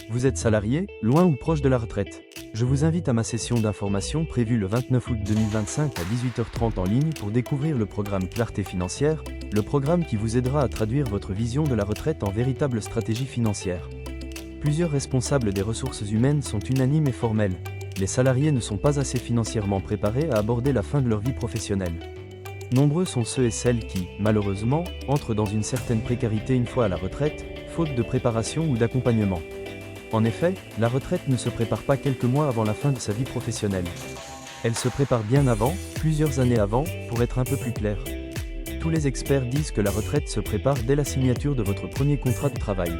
Vous êtes salarié, loin ou proche de la retraite? Je vous invite à ma session d'information prévue le 29 août 2025 à 18h30 en ligne pour découvrir le programme Clarté Financière, le programme qui vous aidera à traduire votre vision de la retraite en véritable stratégie financière. Plusieurs responsables des ressources humaines sont unanimes et formels. Les salariés ne sont pas assez financièrement préparés à aborder la fin de leur vie professionnelle. Nombreux sont ceux et celles qui, malheureusement, entrent dans une certaine précarité une fois à la retraite, faute de préparation ou d'accompagnement. En effet, la retraite ne se prépare pas quelques mois avant la fin de sa vie professionnelle. Elle se prépare bien avant, plusieurs années avant, pour être un peu plus clair. Tous les experts disent que la retraite se prépare dès la signature de votre premier contrat de travail.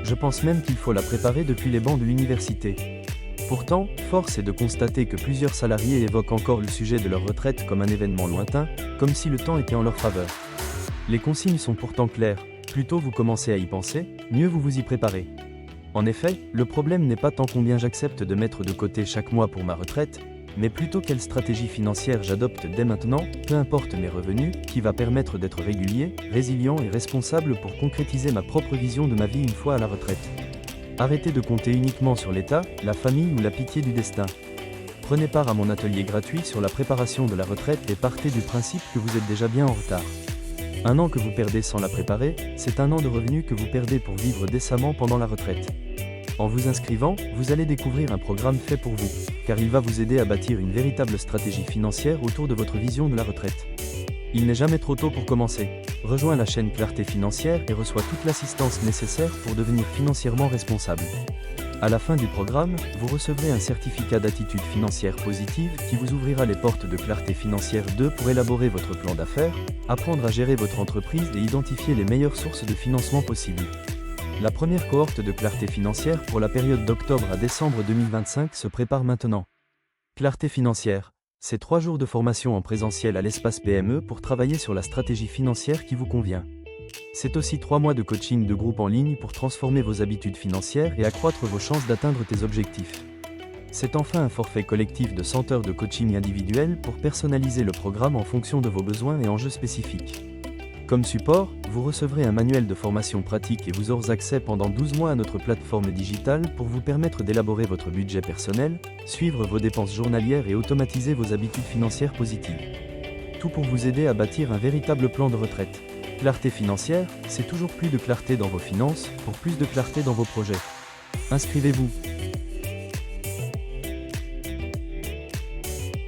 Je pense même qu'il faut la préparer depuis les bancs de l'université. Pourtant, force est de constater que plusieurs salariés évoquent encore le sujet de leur retraite comme un événement lointain, comme si le temps était en leur faveur. Les consignes sont pourtant claires, plus tôt vous commencez à y penser, mieux vous vous y préparez. En effet, le problème n'est pas tant combien j'accepte de mettre de côté chaque mois pour ma retraite, mais plutôt quelle stratégie financière j'adopte dès maintenant, peu importe mes revenus, qui va permettre d'être régulier, résilient et responsable pour concrétiser ma propre vision de ma vie une fois à la retraite. Arrêtez de compter uniquement sur l'État, la famille ou la pitié du destin. Prenez part à mon atelier gratuit sur la préparation de la retraite et partez du principe que vous êtes déjà bien en retard. Un an que vous perdez sans la préparer, c'est un an de revenus que vous perdez pour vivre décemment pendant la retraite. En vous inscrivant, vous allez découvrir un programme fait pour vous, car il va vous aider à bâtir une véritable stratégie financière autour de votre vision de la retraite. Il n'est jamais trop tôt pour commencer. Rejoins la chaîne Clarté Financière et reçois toute l'assistance nécessaire pour devenir financièrement responsable. À la fin du programme, vous recevrez un certificat d'attitude financière positive qui vous ouvrira les portes de Clarté Financière 2 pour élaborer votre plan d'affaires, apprendre à gérer votre entreprise et identifier les meilleures sources de financement possibles. La première cohorte de Clarté Financière pour la période d'octobre à décembre 2025 se prépare maintenant. Clarté Financière, c'est 3 jours de formation en présentiel à l'espace PME pour travailler sur la stratégie financière qui vous convient. C'est aussi 3 mois de coaching de groupe en ligne pour transformer vos habitudes financières et accroître vos chances d'atteindre tes objectifs. C'est enfin un forfait collectif de 100 heures de coaching individuel pour personnaliser le programme en fonction de vos besoins et enjeux spécifiques. Comme support, vous recevrez un manuel de formation pratique et vous aurez accès pendant 12 mois à notre plateforme digitale pour vous permettre d'élaborer votre budget personnel, suivre vos dépenses journalières et automatiser vos habitudes financières positives. Tout pour vous aider à bâtir un véritable plan de retraite. Clarté Financière, c'est toujours plus de clarté dans vos finances, pour plus de clarté dans vos projets. Inscrivez-vous.